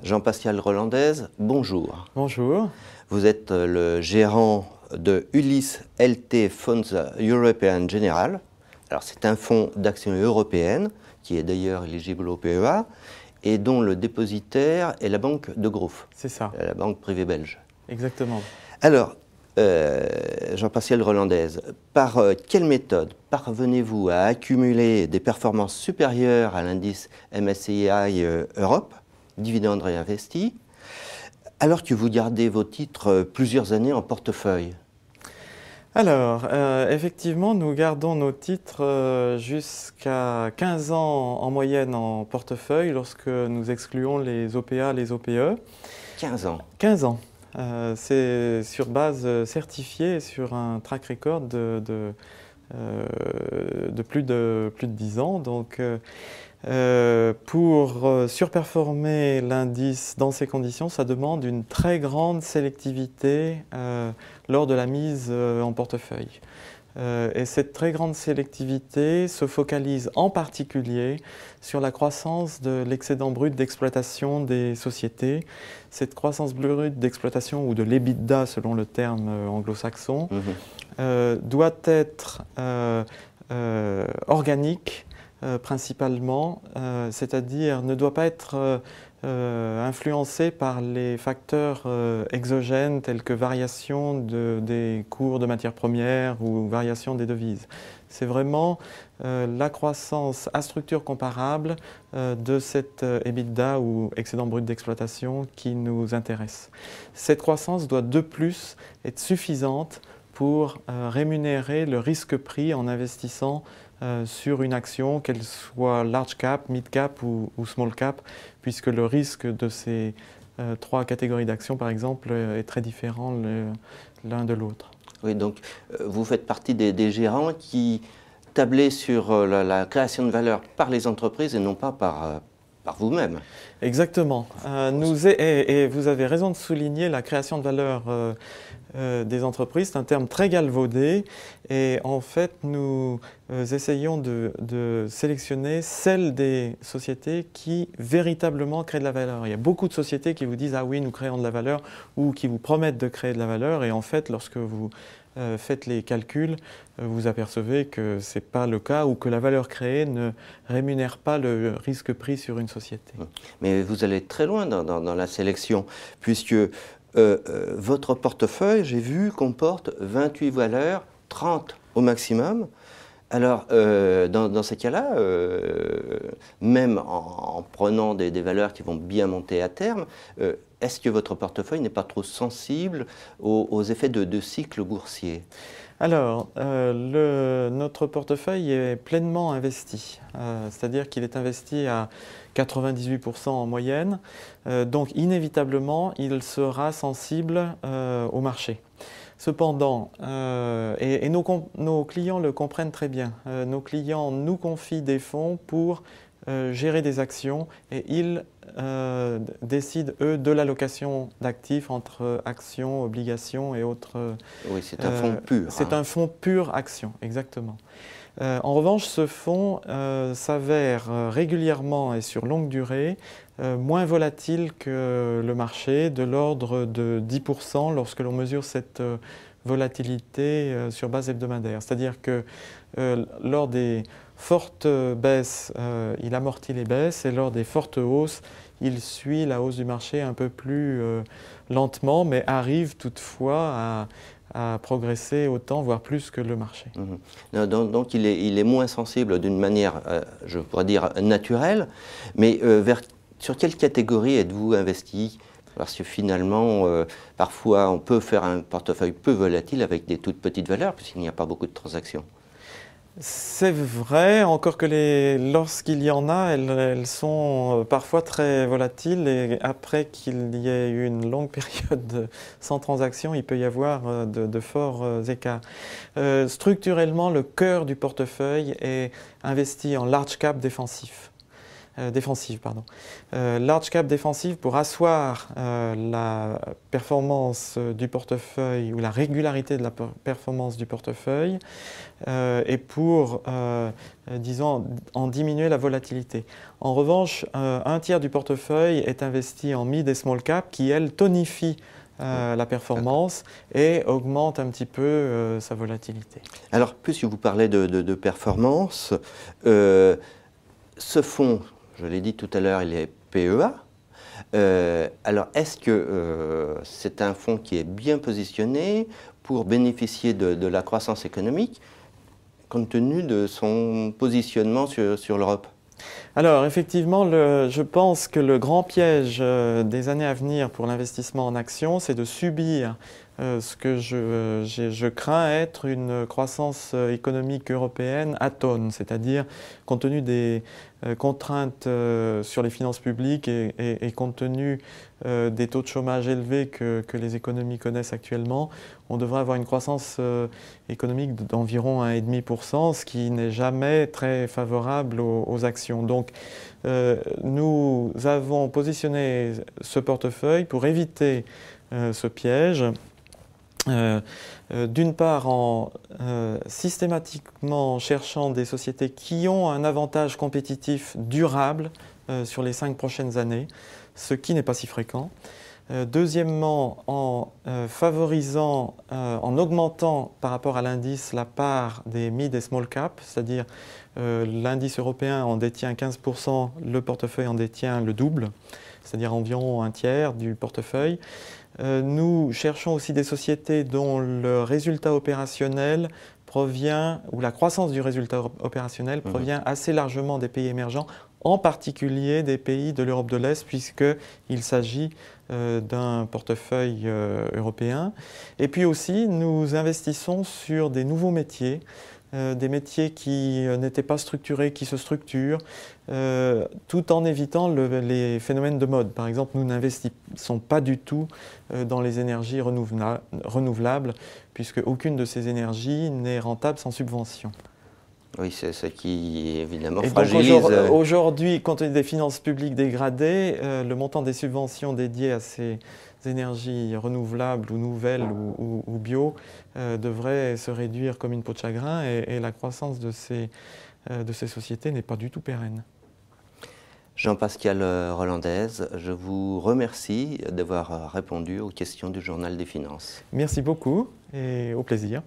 Jean-Pascal Rolandaise, bonjour. Bonjour. Vous êtes le gérant de Ulysse LT Funds European General. Alors c'est un fonds d'action européenne qui est d'ailleurs éligible au PEA et dont le dépositaire est la banque de Groof. C'est ça. La banque privée belge. Exactement. Alors, Jean-Pascal Rolandaise, par quelle méthode parvenez-vous à accumuler des performances supérieures à l'indice MSCI Europe, dividendes réinvestis, alors que vous gardez vos titres plusieurs années en portefeuille? Alors, effectivement, nous gardons nos titres jusqu'à 15 ans en moyenne en portefeuille lorsque nous excluons les OPA, les OPE. 15 ans. 15 ans. C'est sur base certifiée sur un track record de plus de 10 ans. Donc, pour surperformer l'indice dans ces conditions, ça demande une très grande sélectivité lors de la mise en portefeuille. Et cette très grande sélectivité se focalise en particulier sur la croissance de l'excédent brut d'exploitation des sociétés. Cette croissance brute d'exploitation, ou de l'EBITDA selon le terme anglo-saxon, doit être organique principalement, c'est-à-dire ne doit pas être influencé par les facteurs exogènes tels que variation des cours de matières premières ou variation des devises. C'est vraiment la croissance à structure comparable de cet EBITDA ou excédent brut d'exploitation qui nous intéresse. Cette croissance doit de plus être suffisante pour rémunérer le risque pris en investissant sur une action, qu'elle soit large cap, mid cap ou small cap, puisque le risque de ces trois catégories d'actions, par exemple, est très différent l'un de l'autre. Oui, donc vous faites partie des gérants qui tablaient sur la création de valeur par les entreprises et non pas par vous-même. Exactement. Et vous avez raison de souligner la création de valeur des entreprises. C'est un terme très galvaudé et en fait nous essayons de sélectionner celles des sociétés qui véritablement créent de la valeur. Il y a beaucoup de sociétés qui vous disent « Ah oui, nous créons de la valeur » ou qui vous promettent de créer de la valeur et en fait lorsque vous faites les calculs, vous apercevez que ce n'est pas le cas ou que la valeur créée ne rémunère pas le risque pris sur une société. Mais vous allez très loin dans la sélection, puisque votre portefeuille, j'ai vu, comporte 28 valeurs, 30 au maximum. Alors, dans ces cas-là, même en prenant des valeurs qui vont bien monter à terme, est-ce que votre portefeuille n'est pas trop sensible aux effets de cycle boursier? Alors, notre portefeuille est pleinement investi, c'est-à-dire qu'il est investi à 98% en moyenne, donc inévitablement il sera sensible au marché. Cependant, et nos clients le comprennent très bien, nos clients nous confient des fonds pour gérer des actions et ils décident, eux, de l'allocation d'actifs entre actions, obligations et autres. Oui, c'est un fonds pur. C'est un fonds pur action, exactement. En revanche, ce fonds s'avère régulièrement et sur longue durée moins volatile que le marché, de l'ordre de 10% lorsque l'on mesure cette volatilité sur base hebdomadaire. C'est-à-dire que lors des fortes baisses, il amortit les baisses et lors des fortes hausses, il suit la hausse du marché un peu plus lentement, mais arrive toutefois à progresser autant, voire plus que le marché. Donc il est moins sensible d'une manière, je pourrais dire, naturelle, mais sur quelle catégorie êtes-vous investi? Parce que finalement, parfois, on peut faire un portefeuille peu volatile avec des toutes petites valeurs, puisqu'il n'y a pas beaucoup de transactions. C'est vrai, encore que lorsqu'il y en a, elles sont parfois très volatiles et après qu'il y ait eu une longue période sans transaction, il peut y avoir de forts écarts. Structurellement, le cœur du portefeuille est investi en large cap défensif. défensive, pardon. Large cap défensive pour asseoir la performance du portefeuille ou la régularité de la performance du portefeuille et pour, disons, en diminuer la volatilité. En revanche, un tiers du portefeuille est investi en mid et small cap qui, elles, tonifient la performance et augmente un petit peu sa volatilité. Alors, puisque vous parlez de performance, ce fonds, je l'ai dit tout à l'heure, il est PEA. Alors, est-ce que c'est un fonds qui est bien positionné pour bénéficier de la croissance économique compte tenu de son positionnement sur l'Europe? Alors effectivement, je pense que le grand piège des années à venir pour l'investissement en actions, c'est de subir ce que je crains être une croissance économique européenne atone, c'est-à-dire compte tenu des contraintes sur les finances publiques et compte tenu des taux de chômage élevés que les économies connaissent actuellement, on devrait avoir une croissance économique d'environ 1,5%, ce qui n'est jamais très favorable aux actions. Donc nous avons positionné ce portefeuille pour éviter ce piège. D'une part en systématiquement cherchant des sociétés qui ont un avantage compétitif durable sur les 5 prochaines années, ce qui n'est pas si fréquent. Deuxièmement, en favorisant, en augmentant par rapport à l'indice la part des mid et small cap, c'est-à-dire l'indice européen en détient 15%, le portefeuille en détient le double, c'est-à-dire environ un tiers du portefeuille. Nous cherchons aussi des sociétés dont le résultat opérationnel provient, ou la croissance du résultat opérationnel provient assez largement des pays émergents, en particulier des pays de l'Europe de l'Est, puisqu'il s'agit d'un portefeuille européen. Et puis aussi, nous investissons sur des nouveaux métiers, des métiers qui n'étaient pas structurés, qui se structurent, tout en évitant les phénomènes de mode. Par exemple, nous n'investissons pas du tout dans les énergies renouvelables, puisque aucune de ces énergies n'est rentable sans subvention. Oui, c'est ce qui évidemment et fragilise. Aujourd'hui, compte tenu des finances publiques dégradées, le montant des subventions dédiées à ces énergies renouvelables ou nouvelles ou bio devrait se réduire comme une peau de chagrin et la croissance de ces sociétés n'est pas du tout pérenne. Jean-Pascal Rollandez, je vous remercie d'avoir répondu aux questions du Journal des Finances. Merci beaucoup et au plaisir.